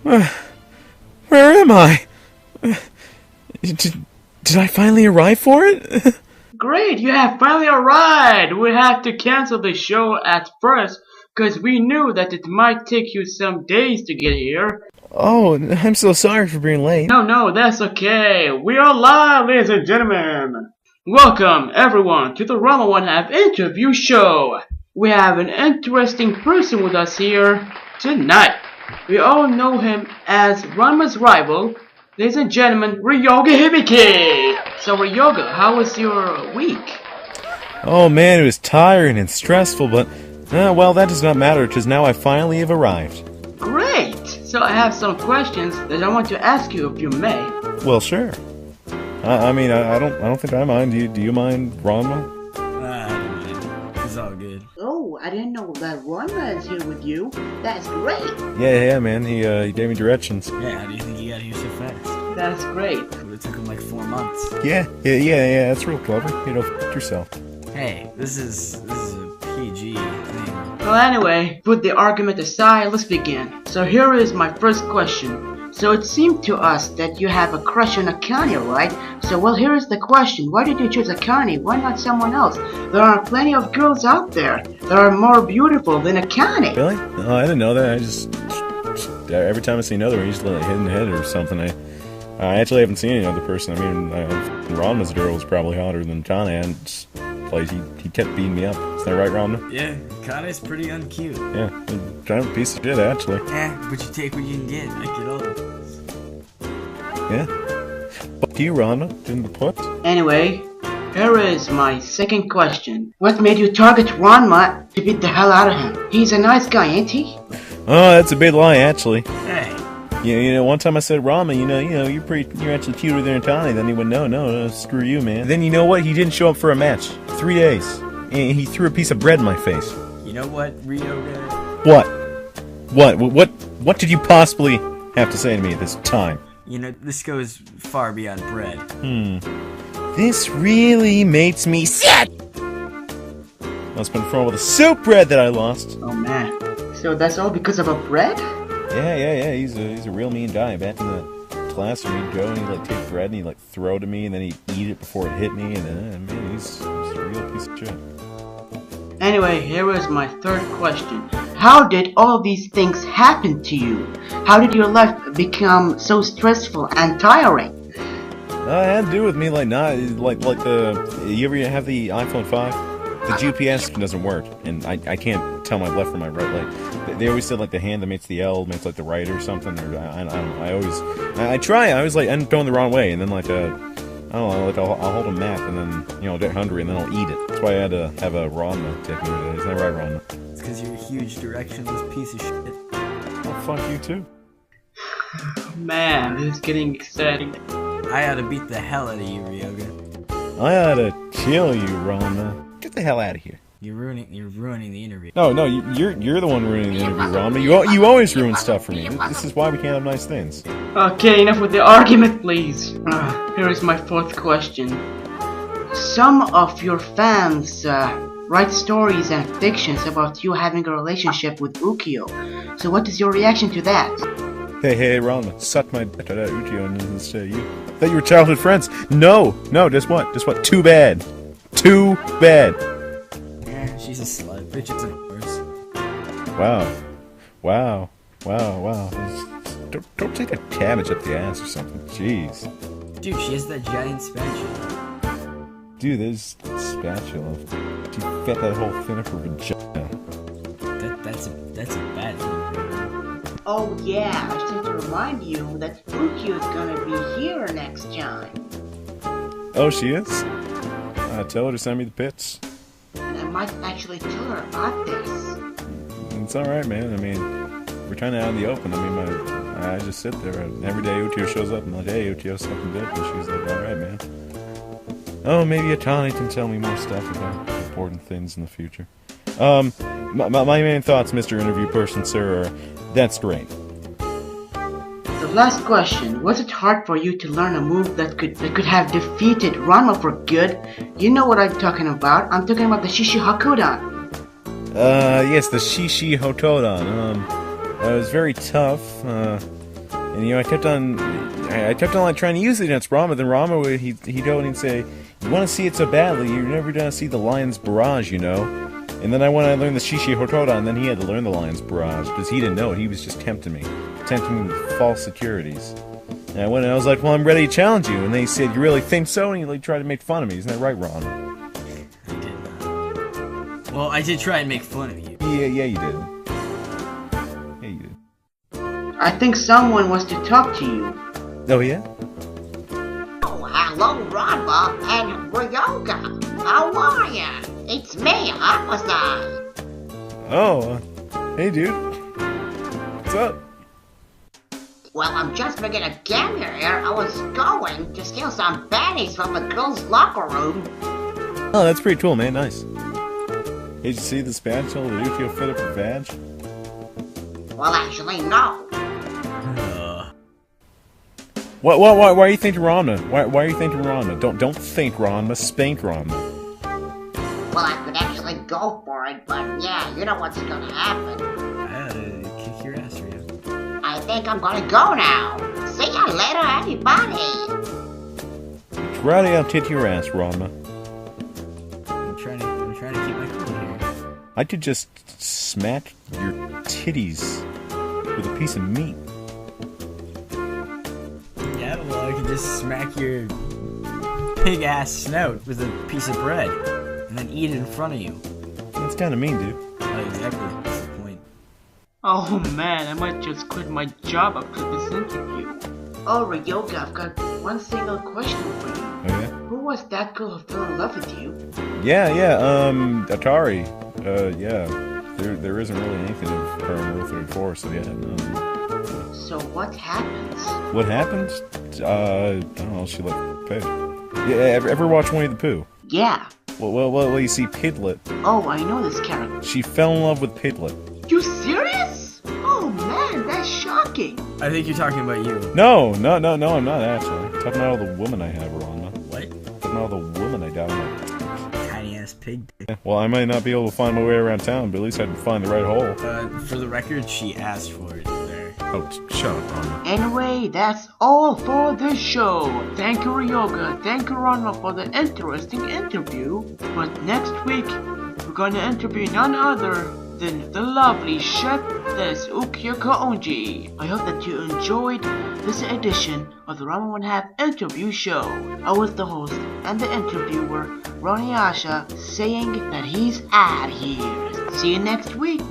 Where am I? Did I finally arrive for it? Great, you have finally arrived! We had to cancel the show at first, because we knew that it might take you some days to get here. Oh, I'm so sorry for being late. No, that's okay. We are live, ladies and gentlemen. Welcome, everyone, to the Ranma1 interview show. We have an interesting person with us here tonight. We all know him as Ranma's rival, ladies and gentlemen, Ryoga Hibiki. So Ryoga, how was your week? Oh man, it was tiring and stressful, but, well, that does not matter, because now I finally have arrived. Great! So I have some questions that I want to ask you, if you may. Well, sure. I don't think I mind. Do you mind, Ranma? I don't mind. It's all good. Oh, I didn't know that Ranma is here with you. That's great. Yeah, man. He gave me directions. Yeah, how do you think he got here so fast? That's great. Would have took him like 4 months. Yeah. That's real clever. F yourself. Hey, this is a PG thing. Well, anyway, put the argument aside, let's begin. So here is my first question. So it seemed to us that you have a crush on Akane, right? So well, here is the question. Why did you choose Akane? Why not someone else? There are plenty of girls out there that are more beautiful than Akane. Really? Oh, I didn't know that. I just every time I see another one, he's like hitting the head or something. I actually haven't seen any other person. I mean, Ranma's girl was probably hotter than Akane, and he kept beating me up. Is that right, Ranma? Yeah, Kane's pretty uncute. Yeah, kind of a piece of shit, actually. Yeah, but you take what you can get. I get all. Yeah. Fuck you, Ranma. Didn't put. Anyway, here is my second question. What made you target Ranma to beat the hell out of him? He's a nice guy, ain't he? Oh, that's a big lie, actually. Hey. You know, one time I said, Ranma, you're actually cuter than Akane. Then he went, no, screw you, man. Then you know what? He didn't show up for a match. 3 days. And he threw a piece of bread in my face. You know what, Ryoga? What did you possibly have to say to me at this time? You know, this goes far beyond bread. This really makes me sick! Must have been from all the soup bread that I lost. Oh man. So that's all because of a bread? Yeah. He's a real mean guy. Back in the classroom, he'd go and he'd take bread and he'd throw it to me, and then he'd eat it before it hit me, and then man, he's a real piece of shit. Anyway, here is my third question. How did all these things happen to you? How did your life become so stressful and tiring? It had to do with me, you ever have the iPhone 5? The GPS doesn't work, and I can't tell my left from my right. They always said the hand that makes the L makes the right or something. Or I don't know. I try. I always end up going the wrong way, and then I don't know. I'll hold a map, and then I'll get hungry, and then I'll eat it. That's why I had to have a Ranma take me today. Isn't that right, Ranma? It's because you're a huge directionless piece of shit. Oh, fuck you too. Man, this is getting exciting. I ought to beat the hell out of you, Ryoga. I ought to kill you, Ranma. Get the hell out of here. You're ruining the interview. No, you're the one ruining the interview, Ranma. You always ruin stuff for me. This is why we can't have nice things. Okay, enough with the argument, please. Here is my fourth question. Some of your fans write stories and fictions about you having a relationship with Ukyo. So what is your reaction to that? Hey, Ranma, suck my dick out of Ukyo and say you. That you were childhood friends. No, just what? Too bad. Too bad. Yeah, she's a slut. Bitches are worse. Wow. Don't take a cabbage up the ass or something. Jeez. Dude, she has that giant spatula. Dude, there's spatula. She fed that whole thing up her vagina. That's a bad thing. Oh yeah, I should to remind you that Ukyo is gonna be here next time. Oh, she is? Tell her to send me the pits. And I might actually tell her about this. It's alright, man. I mean, we're kind of out in the open. I mean, I just sit there, and every day Ukyo shows up, and I'm like, hey, Ukyo, something good. And she's like, alright, man. Oh, maybe Akane can tell me more stuff about important things in the future. My main thoughts, Mr. Interview Person, sir, are, that's great. The last question, was it hard for you to learn a move that could have defeated Ranma for good? You know what I'm talking about. I'm talking about the Shishi Hakudan. Yes, the Shishi Hotodan. It was very tough, and you know, I kept on like trying to use it against Ranma. Then Ranma he'd go and he'd say, "You want to see it so badly? You're never gonna see the Lion's Barrage, you know." And then I learned the Shishi Hotoda, and then he had to learn the Lion's Barrage because he didn't know it. He was just tempting me with false securities. And I went and I was like, "Well, I'm ready to challenge you." And then he said, "You really think so?" And he like tried to make fun of me. Isn't that right, Ron? I did not. Well, I did try and make fun of you. Yeah, you did. Yeah, you did. I think someone wants to talk to you. Oh, yeah? Oh, hello, Ranma and Ryoga. How are ya? It's me, Ranma. Oh, hey, dude. What's up? Well, I'm just making a cameo here. I was going to steal some panties from the girls' locker room. Oh, that's pretty cool, man. Nice. Did you see the spatula that you feel fit up your vag? Well, actually, no. Why are you thinking Ranma? Why are you thinking Ranma? Don't think Ranma, spank Ranma. Well, I could actually go for it, but yeah, you know what's gonna happen. Kick your ass, Ryo. I think I'm gonna go now. See ya later, everybody. Karate, I'll kick your ass, Ranma. I'm trying to keep my cool here. I could just smack your titties with a piece of meat. Yeah, well, I could just smack your pig-ass snout with a piece of bread, and then eat it in front of you. That's kind of mean, dude. Oh, exactly. That's the point. Oh man, I might just quit my job after this interview. Oh, Ryoga, I've got one single question for you. Oh, yeah? Who was that girl who fell in love with you? Yeah, Atari. Yeah. There isn't really anything of her in Rule 34, so yeah, no. So what happens? What happened? I don't know, she like poo. Yeah, ever watch Winnie the Pooh? Yeah. Well, you see Piglet. Oh, I know this character. She fell in love with Piglet. You serious? Oh man, that's shocking. I think you're talking about you. No, I'm not actually. I'm talking about all the women I have, Ranma. What? Talking about all the women I got on my... Tiny-ass pig dick. Yeah, well, I might not be able to find my way around town, but at least I can find the right hole. For the record, she asked for it there. Oh, shut up, Ranma. Anyway, that's all for this show. Thank you, Ryoga. Thank you, Ranma, for the interesting interview. But next week, we're gonna interview none other than the lovely Chefess Ukiyoka Onji. I hope that you enjoyed this edition of the Ranma 1/2 interview show. I was the host and the interviewer, Ronnie Asha, saying that he's out here. See you next week.